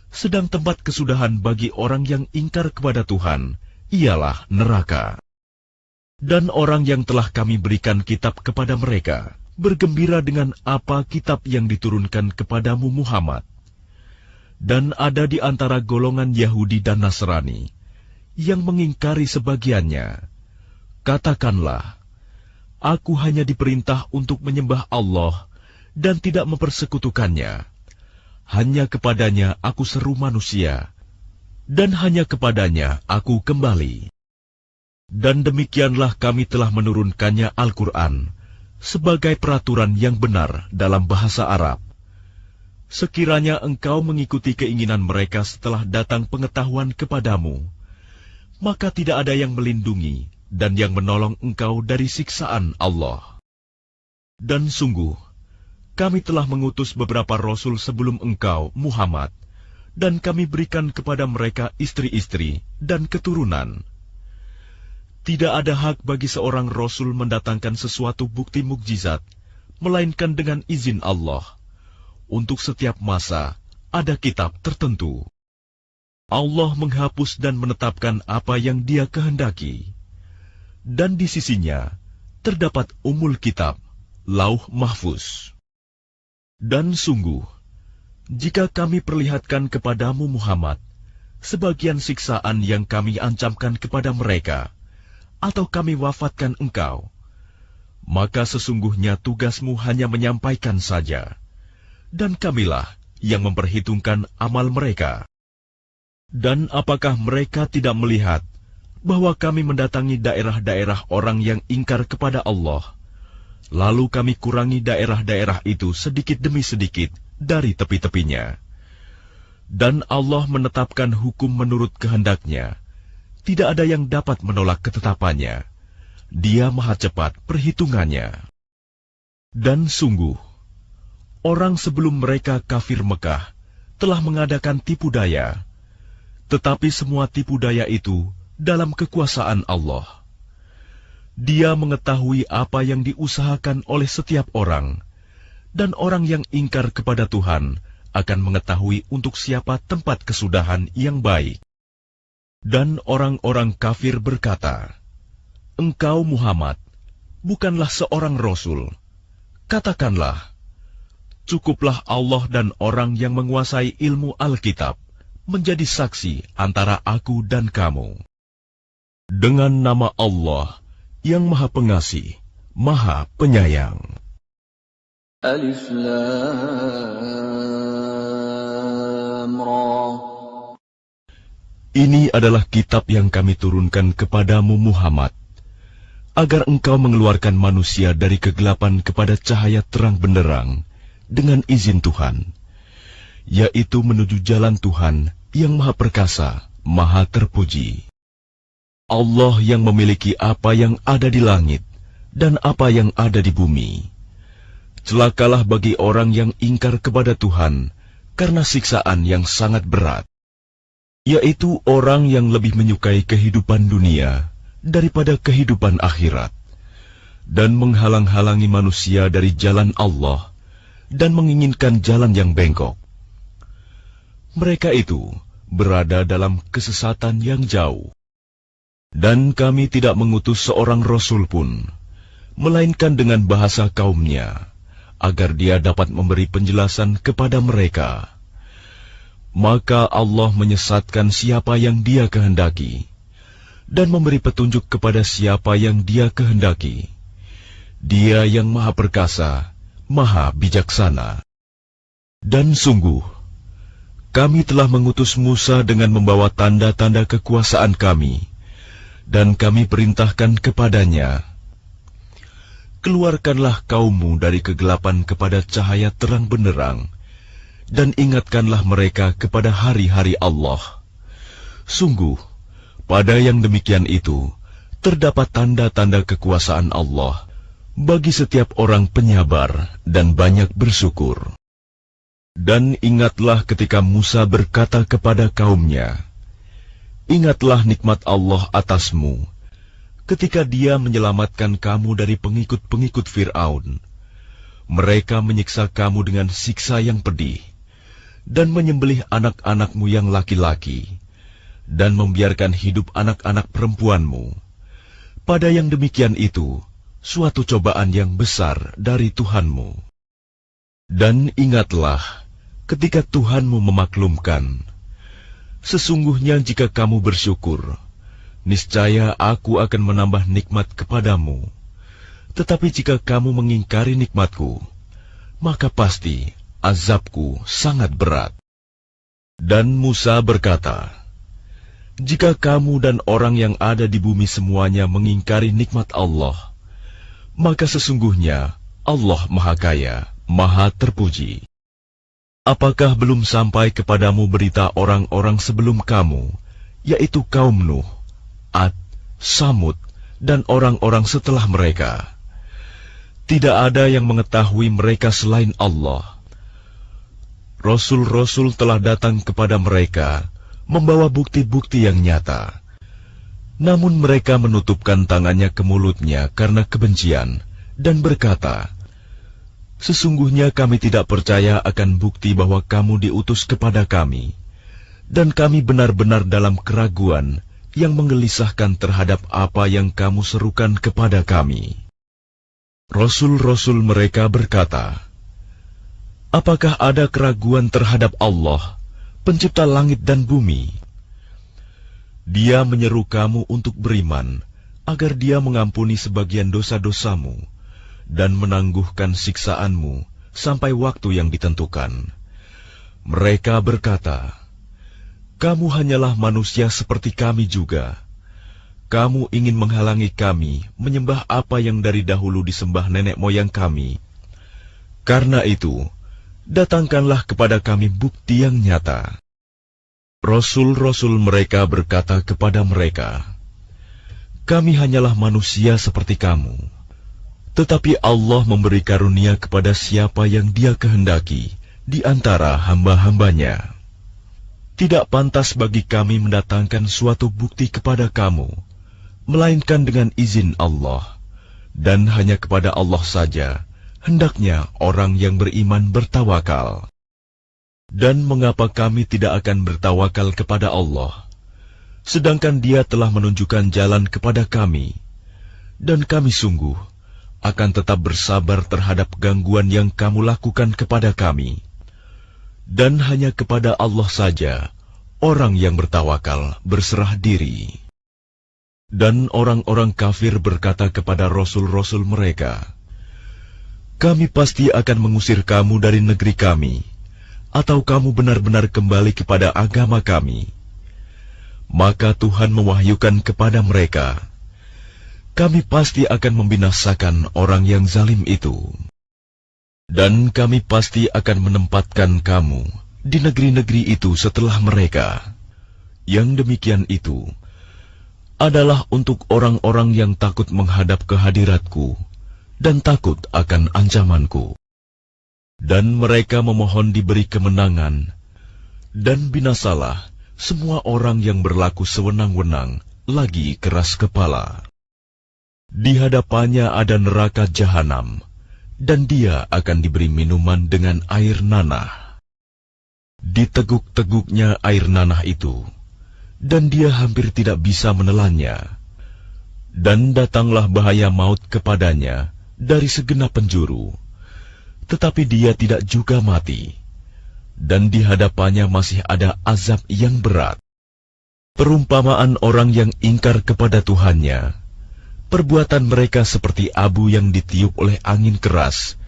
Sedang tempat kesudahan bagi orang yang ingkar kepada Tuhan ialah neraka. Dan orang yang telah kami berikan kitab kepada mereka bergembira dengan apa kitab yang diturunkan kepadamu Muhammad. Dan ada di antara golongan Yahudi dan Nasrani yang mengingkari sebagiannya. Katakanlah, aku hanya diperintah untuk menyembah Allah dan tidak mempersekutukannya. Hanya kepadanya aku seru manusia, dan hanya kepadanya aku kembali. Dan demikianlah kami telah menurunkannya Al-Quran sebagai peraturan yang benar dalam bahasa Arab. Sekiranya engkau mengikuti keinginan mereka setelah datang pengetahuan kepadamu, maka tidak ada yang melindungi dan yang menolong engkau dari siksaan Allah. Dan sungguh, kami telah mengutus beberapa rasul sebelum engkau, Muhammad, dan kami berikan kepada mereka istri-istri dan keturunan. Tidak ada hak bagi seorang rasul mendatangkan sesuatu bukti mukjizat, melainkan dengan izin Allah. Untuk setiap masa, ada kitab tertentu. Allah menghapus dan menetapkan apa yang Dia kehendaki. Dan di sisinya, terdapat Ummul Kitab, Lauh Mahfuz. Dan sungguh, jika kami perlihatkan kepadamu Muhammad sebagian siksaan yang kami ancamkan kepada mereka, atau kami wafatkan engkau, maka sesungguhnya tugasmu hanya menyampaikan saja, dan kamilah yang memperhitungkan amal mereka. Dan apakah mereka tidak melihat bahwa kami mendatangi daerah-daerah orang yang ingkar kepada Allah, lalu kami kurangi daerah-daerah itu sedikit demi sedikit dari tepi-tepinya. Dan Allah menetapkan hukum menurut kehendaknya. Tidak ada yang dapat menolak ketetapannya. Dia maha cepat perhitungannya. Dan sungguh, orang sebelum mereka kafir Mekah telah mengadakan tipu daya. Tetapi semua tipu daya itu dalam kekuasaan Allah. Dia mengetahui apa yang diusahakan oleh setiap orang, dan orang yang ingkar kepada Tuhan akan mengetahui untuk siapa tempat kesudahan yang baik. Dan orang-orang kafir berkata, engkau Muhammad bukanlah seorang rasul. Katakanlah, cukuplah Allah dan orang yang menguasai ilmu Alkitab menjadi saksi antara aku dan kamu. Dengan nama Allah yang Maha Pengasih, Maha Penyayang. Alif Lam Ra. Ini adalah kitab yang kami turunkan kepadamu Muhammad, agar engkau mengeluarkan manusia dari kegelapan kepada cahaya terang benderang dengan izin Tuhan, yaitu menuju jalan Tuhan yang Maha Perkasa, Maha Terpuji. Allah yang memiliki apa yang ada di langit dan apa yang ada di bumi. Celakalah bagi orang yang ingkar kepada Tuhan karena siksaan yang sangat berat, yaitu orang yang lebih menyukai kehidupan dunia daripada kehidupan akhirat, dan menghalang-halangi manusia dari jalan Allah dan menginginkan jalan yang bengkok. Mereka itu berada dalam kesesatan yang jauh. Dan kami tidak mengutus seorang rasul pun, melainkan dengan bahasa kaumnya, agar dia dapat memberi penjelasan kepada mereka. Maka Allah menyesatkan siapa yang Dia kehendaki, dan memberi petunjuk kepada siapa yang Dia kehendaki. Dia yang Maha Perkasa, Maha Bijaksana. Dan sungguh, kami telah mengutus Musa dengan membawa tanda-tanda kekuasaan kami, dan kami perintahkan kepadanya, keluarkanlah kaummu dari kegelapan kepada cahaya terang benderang, dan ingatkanlah mereka kepada hari-hari Allah. Sungguh, pada yang demikian itu, terdapat tanda-tanda kekuasaan Allah bagi setiap orang penyabar dan banyak bersyukur. Dan ingatlah ketika Musa berkata kepada kaumnya, ingatlah nikmat Allah atasmu, ketika Dia menyelamatkan kamu dari pengikut-pengikut Fir'aun. Mereka menyiksa kamu dengan siksa yang pedih, dan menyembelih anak-anakmu yang laki-laki, dan membiarkan hidup anak-anak perempuanmu. Pada yang demikian itu, suatu cobaan yang besar dari Tuhanmu. Dan ingatlah, ketika Tuhanmu memaklumkan, sesungguhnya jika kamu bersyukur, niscaya Aku akan menambah nikmat kepadamu. Tetapi jika kamu mengingkari nikmatku, maka pasti azabku sangat berat. Dan Musa berkata, jika kamu dan orang yang ada di bumi semuanya mengingkari nikmat Allah, maka sesungguhnya Allah Maha Kaya, Maha Terpuji. Apakah belum sampai kepadamu berita orang-orang sebelum kamu, yaitu kaum Nuh, Ad, Samud, dan orang-orang setelah mereka? Tidak ada yang mengetahui mereka selain Allah. Rasul-rasul telah datang kepada mereka, membawa bukti-bukti yang nyata. Namun mereka menutupkan tangannya ke mulutnya karena kebencian, dan berkata, sesungguhnya kami tidak percaya akan bukti bahwa kamu diutus kepada kami, dan kami benar-benar dalam keraguan yang menggelisahkan terhadap apa yang kamu serukan kepada kami. Rasul-rasul mereka berkata, apakah ada keraguan terhadap Allah, pencipta langit dan bumi? Dia menyeru kamu untuk beriman, agar Dia mengampuni sebagian dosa-dosamu, dan menangguhkan siksaanmu sampai waktu yang ditentukan. Mereka berkata, kamu hanyalah manusia seperti kami juga. Kamu ingin menghalangi kami menyembah apa yang dari dahulu disembah nenek moyang kami. Karena itu, datangkanlah kepada kami bukti yang nyata. Rasul-rasul mereka berkata kepada mereka, kami hanyalah manusia seperti kamu. Tetapi Allah memberi karunia kepada siapa yang Dia kehendaki di antara hamba-hambanya. Tidak pantas bagi kami mendatangkan suatu bukti kepada kamu, melainkan dengan izin Allah, dan hanya kepada Allah saja hendaknya orang yang beriman bertawakal. Dan mengapa kami tidak akan bertawakal kepada Allah, sedangkan Dia telah menunjukkan jalan kepada kami, dan kami sungguh akan tetap bersabar terhadap gangguan yang kamu lakukan kepada kami. Dan hanya kepada Allah saja orang yang bertawakal berserah diri. Dan orang-orang kafir berkata kepada rasul-rasul mereka, kami pasti akan mengusir kamu dari negeri kami, atau kamu benar-benar kembali kepada agama kami. Maka Tuhan mewahyukan kepada mereka, kami pasti akan membinasakan orang yang zalim itu. Dan kami pasti akan menempatkan kamu di negeri-negeri itu setelah mereka. Yang demikian itu adalah untuk orang-orang yang takut menghadap kehadiratku dan takut akan ancamanku. Dan mereka memohon diberi kemenangan, dan binasalah semua orang yang berlaku sewenang-wenang lagi keras kepala. Di hadapannya ada neraka jahanam, dan dia akan diberi minuman dengan air nanah. Diteguk-teguknya air nanah itu, dan dia hampir tidak bisa menelannya. Dan datanglah bahaya maut kepadanya dari segenap penjuru, tetapi dia tidak juga mati. Dan di hadapannya masih ada azab yang berat. Perumpamaan orang yang ingkar kepada Tuhannya, perbuatan mereka seperti abu yang ditiup oleh angin keras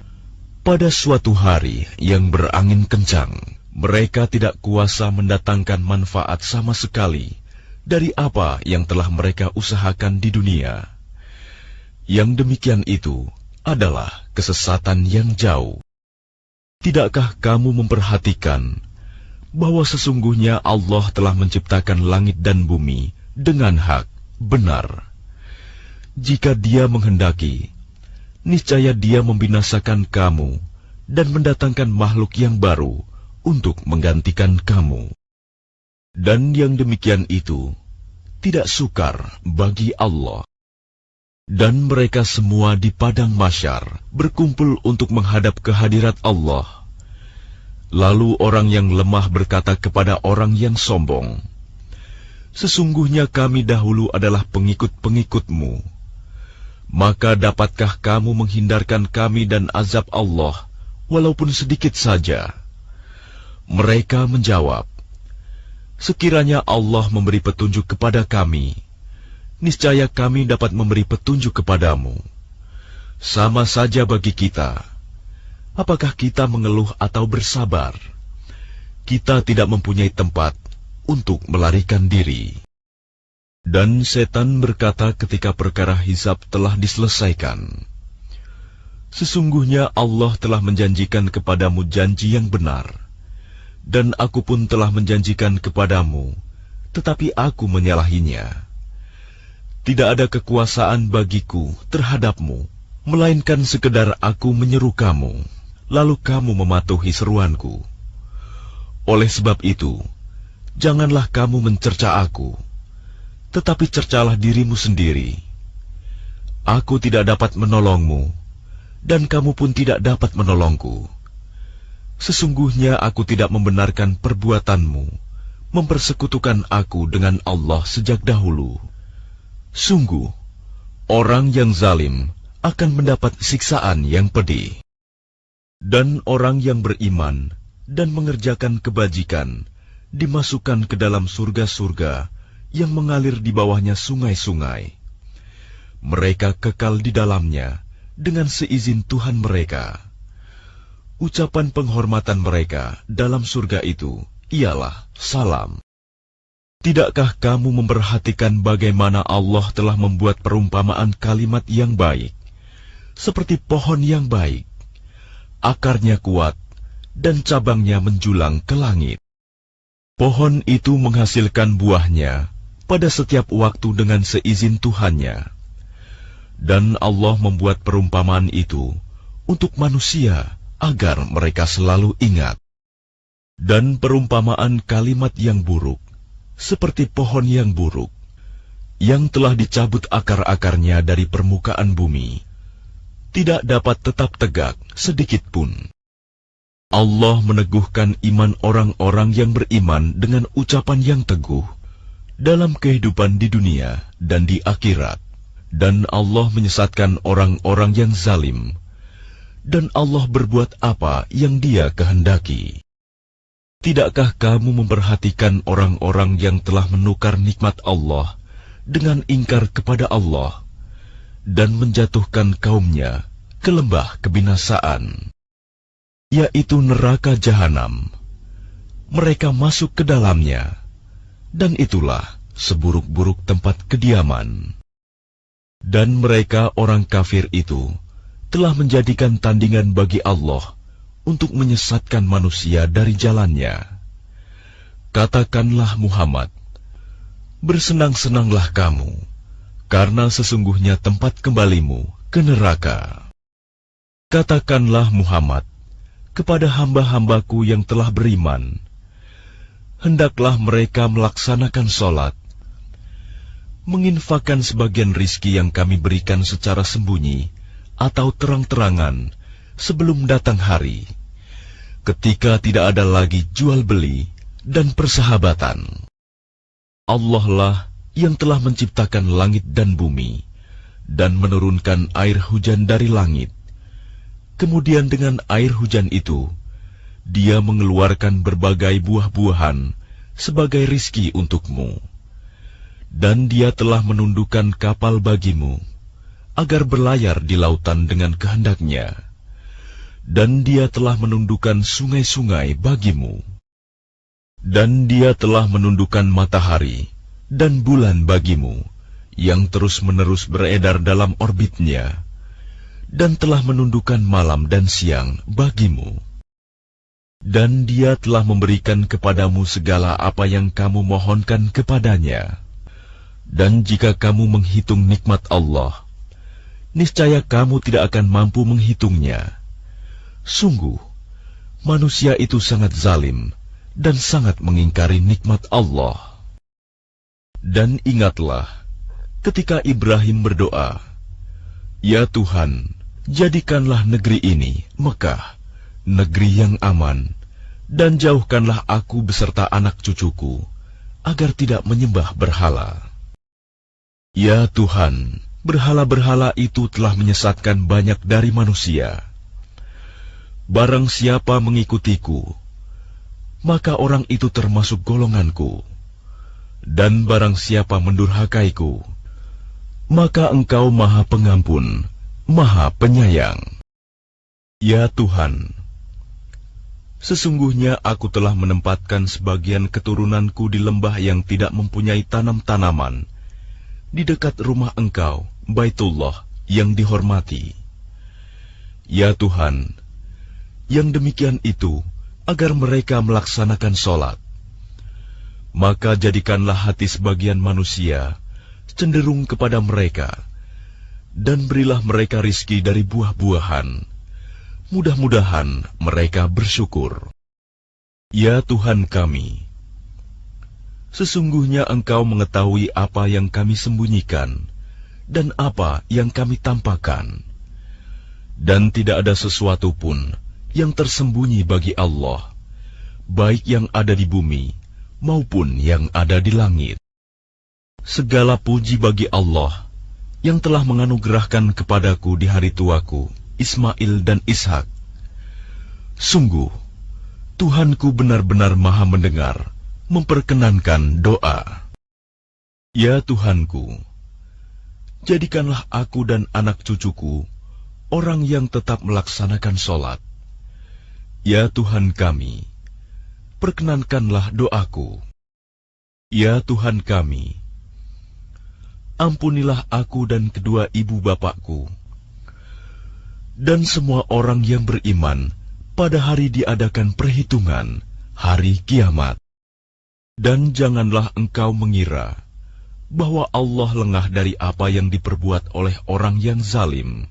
pada suatu hari yang berangin kencang. Mereka tidak kuasa mendatangkan manfaat sama sekali dari apa yang telah mereka usahakan di dunia. Yang demikian itu adalah kesesatan yang jauh. Tidakkah kamu memperhatikan bahwa sesungguhnya Allah telah menciptakan langit dan bumi dengan hak, benar? Jika Dia menghendaki, niscaya Dia membinasakan kamu dan mendatangkan makhluk yang baru untuk menggantikan kamu. Dan yang demikian itu tidak sukar bagi Allah. Dan mereka semua di padang mahsyar berkumpul untuk menghadap kehadirat Allah. Lalu orang yang lemah berkata kepada orang yang sombong, "Sesungguhnya kami dahulu adalah pengikut-pengikutmu. Maka dapatkah kamu menghindarkan kami dan azab Allah, walaupun sedikit saja?" Mereka menjawab, "Sekiranya Allah memberi petunjuk kepada kami, niscaya kami dapat memberi petunjuk kepadamu. Sama saja bagi kita. Apakah kita mengeluh atau bersabar? Kita tidak mempunyai tempat untuk melarikan diri." Dan setan berkata ketika perkara hisab telah diselesaikan, "Sesungguhnya Allah telah menjanjikan kepadamu janji yang benar. Dan aku pun telah menjanjikan kepadamu, tetapi aku menyalahinya. Tidak ada kekuasaan bagiku terhadapmu, melainkan sekedar aku menyeru kamu, lalu kamu mematuhi seruanku. Oleh sebab itu, janganlah kamu mencerca aku, tetapi cercalah dirimu sendiri. Aku tidak dapat menolongmu, dan kamu pun tidak dapat menolongku. Sesungguhnya aku tidak membenarkan perbuatanmu, mempersekutukan aku dengan Allah sejak dahulu. Sungguh, orang yang zalim akan mendapat siksaan yang pedih. Dan orang yang beriman dan mengerjakan kebajikan dimasukkan ke dalam surga-surga yang mengalir di bawahnya sungai-sungai. Mereka kekal di dalamnya dengan seizin Tuhan mereka. Ucapan penghormatan mereka dalam surga itu ialah salam. Tidakkah kamu memperhatikan bagaimana Allah telah membuat perumpamaan kalimat yang baik, seperti pohon yang baik, akarnya kuat dan cabangnya menjulang ke langit. Pohon itu menghasilkan buahnya pada setiap waktu dengan seizin Tuhannya. Dan Allah membuat perumpamaan itu untuk manusia agar mereka selalu ingat. Dan perumpamaan kalimat yang buruk, seperti pohon yang buruk, yang telah dicabut akar-akarnya dari permukaan bumi, tidak dapat tetap tegak sedikit pun. Allah meneguhkan iman orang-orang yang beriman dengan ucapan yang teguh dalam kehidupan di dunia dan di akhirat. Dan Allah menyesatkan orang-orang yang zalim, dan Allah berbuat apa yang Dia kehendaki. Tidakkah kamu memperhatikan orang-orang yang telah menukar nikmat Allah dengan ingkar kepada Allah dan menjatuhkan kaumnya ke lembah kebinasaan, yaitu neraka jahanam? Mereka masuk ke dalamnya, dan itulah seburuk-buruk tempat kediaman. Dan mereka orang kafir itu telah menjadikan tandingan bagi Allah untuk menyesatkan manusia dari jalannya. Katakanlah Muhammad, bersenang-senanglah kamu, karena sesungguhnya tempat kembalimu ke neraka. Katakanlah Muhammad kepada hamba-hambaku yang telah beriman, hendaklah mereka melaksanakan sholat, menginfakkan sebagian rizki yang kami berikan secara sembunyi atau terang-terangan sebelum datang hari, ketika tidak ada lagi jual-beli dan persahabatan. Allah lah yang telah menciptakan langit dan bumi, dan menurunkan air hujan dari langit. Kemudian dengan air hujan itu, Dia mengeluarkan berbagai buah-buahan sebagai rizki untukmu. Dan Dia telah menundukkan kapal bagimu, agar berlayar di lautan dengan kehendaknya. Dan Dia telah menundukkan sungai-sungai bagimu. Dan Dia telah menundukkan matahari dan bulan bagimu, yang terus-menerus beredar dalam orbitnya, dan telah menundukkan malam dan siang bagimu. Dan Dia telah memberikan kepadamu segala apa yang kamu mohonkan kepadanya. Dan jika kamu menghitung nikmat Allah, niscaya kamu tidak akan mampu menghitungnya. Sungguh, manusia itu sangat zalim dan sangat mengingkari nikmat Allah. Dan ingatlah, ketika Ibrahim berdoa, "Ya Tuhan, jadikanlah negeri ini, Mekah, negeri yang aman, dan jauhkanlah aku beserta anak cucuku, agar tidak menyembah berhala." Ya Tuhan, berhala-berhala itu telah menyesatkan banyak dari manusia. Barang siapa mengikutiku, maka orang itu termasuk golonganku. Dan barang siapa mendurhakaiku, maka Engkau Maha Pengampun, Maha Penyayang. Ya Tuhan, sesungguhnya aku telah menempatkan sebagian keturunanku di lembah yang tidak mempunyai tanam-tanaman, di dekat rumah Engkau, Baitullah, yang dihormati. Ya Tuhan, yang demikian itu agar mereka melaksanakan sholat. Maka jadikanlah hati sebagian manusia cenderung kepada mereka, dan berilah mereka rizki dari buah-buahan. Mudah-mudahan mereka bersyukur. Ya Tuhan kami, sesungguhnya Engkau mengetahui apa yang kami sembunyikan dan apa yang kami tampakkan. Dan tidak ada sesuatu pun yang tersembunyi bagi Allah, baik yang ada di bumi maupun yang ada di langit. Segala puji bagi Allah yang telah menganugerahkan kepadaku di hari tuaku Ismail dan Ishak. Sungguh, Tuhanku benar-benar Maha mendengar, memperkenankan doa. Ya Tuhanku, jadikanlah aku dan anak cucuku orang yang tetap melaksanakan sholat. Ya Tuhan kami, perkenankanlah doaku. Ya Tuhan kami, ampunilah aku dan kedua ibu bapakku, dan semua orang yang beriman pada hari diadakan perhitungan, hari kiamat. Dan janganlah engkau mengira bahwa Allah lengah dari apa yang diperbuat oleh orang yang zalim.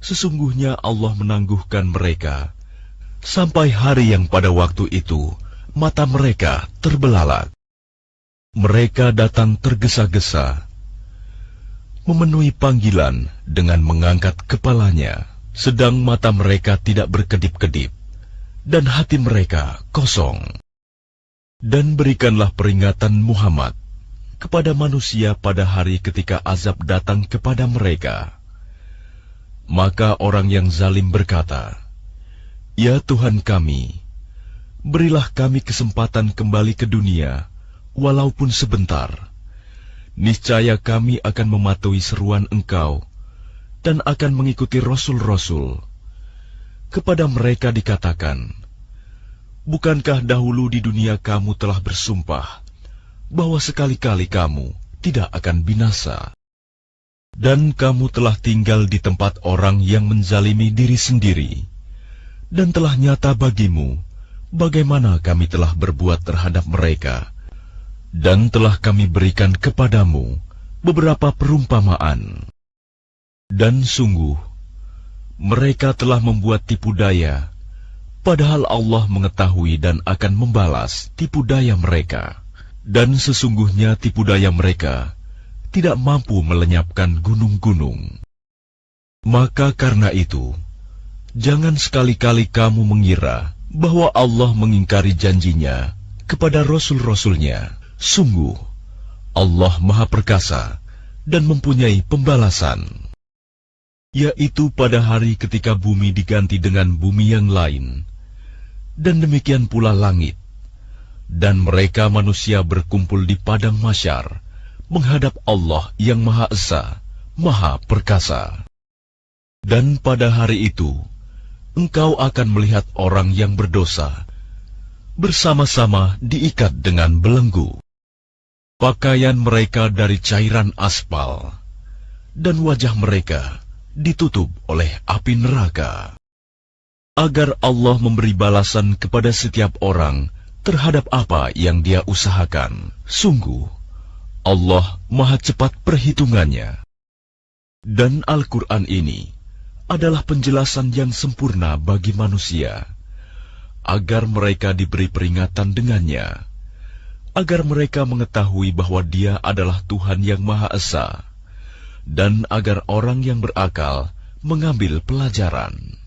Sesungguhnya Allah menangguhkan mereka sampai hari yang pada waktu itu mata mereka terbelalak. Mereka datang tergesa-gesa, memenuhi panggilan dengan mengangkat kepalanya, sedang mata mereka tidak berkedip-kedip, dan hati mereka kosong. Dan berikanlah peringatan Muhammad kepada manusia pada hari ketika azab datang kepada mereka. Maka orang yang zalim berkata, "Ya Tuhan kami, berilah kami kesempatan kembali ke dunia, walaupun sebentar. Niscaya kami akan mematuhi seruan Engkau dan akan mengikuti Rasul-Rasul." Kepada mereka dikatakan, "Bukankah dahulu di dunia kamu telah bersumpah bahwa sekali-kali kamu tidak akan binasa? Dan kamu telah tinggal di tempat orang yang menzalimi diri sendiri, Dan telah nyata bagimu bagaimana kami telah berbuat terhadap mereka, dan telah kami berikan kepadamu beberapa perumpamaan. Dan sungguh, mereka telah membuat tipu daya, padahal Allah mengetahui dan akan membalas tipu daya mereka. Dan sesungguhnya tipu daya mereka tidak mampu melenyapkan gunung-gunung. Maka karena itu, jangan sekali-kali kamu mengira bahwa Allah mengingkari janjinya kepada Rasul-Rasulnya. Sungguh, Allah Maha Perkasa dan mempunyai pembalasan. Yaitu pada hari ketika bumi diganti dengan bumi yang lain, dan demikian pula langit, dan mereka manusia berkumpul di padang mahsyar menghadap Allah yang Maha Esa, Maha Perkasa. Dan pada hari itu, engkau akan melihat orang yang berdosa bersama-sama diikat dengan belenggu. Pakaian mereka dari cairan aspal, dan wajah mereka ditutup oleh api neraka. Agar Allah memberi balasan kepada setiap orang terhadap apa yang dia usahakan. Sungguh, Allah Maha cepat perhitungannya. Dan Al-Quran ini adalah penjelasan yang sempurna bagi manusia, agar mereka diberi peringatan dengannya, agar mereka mengetahui bahwa Dia adalah Tuhan yang Maha Esa, dan agar orang yang berakal mengambil pelajaran.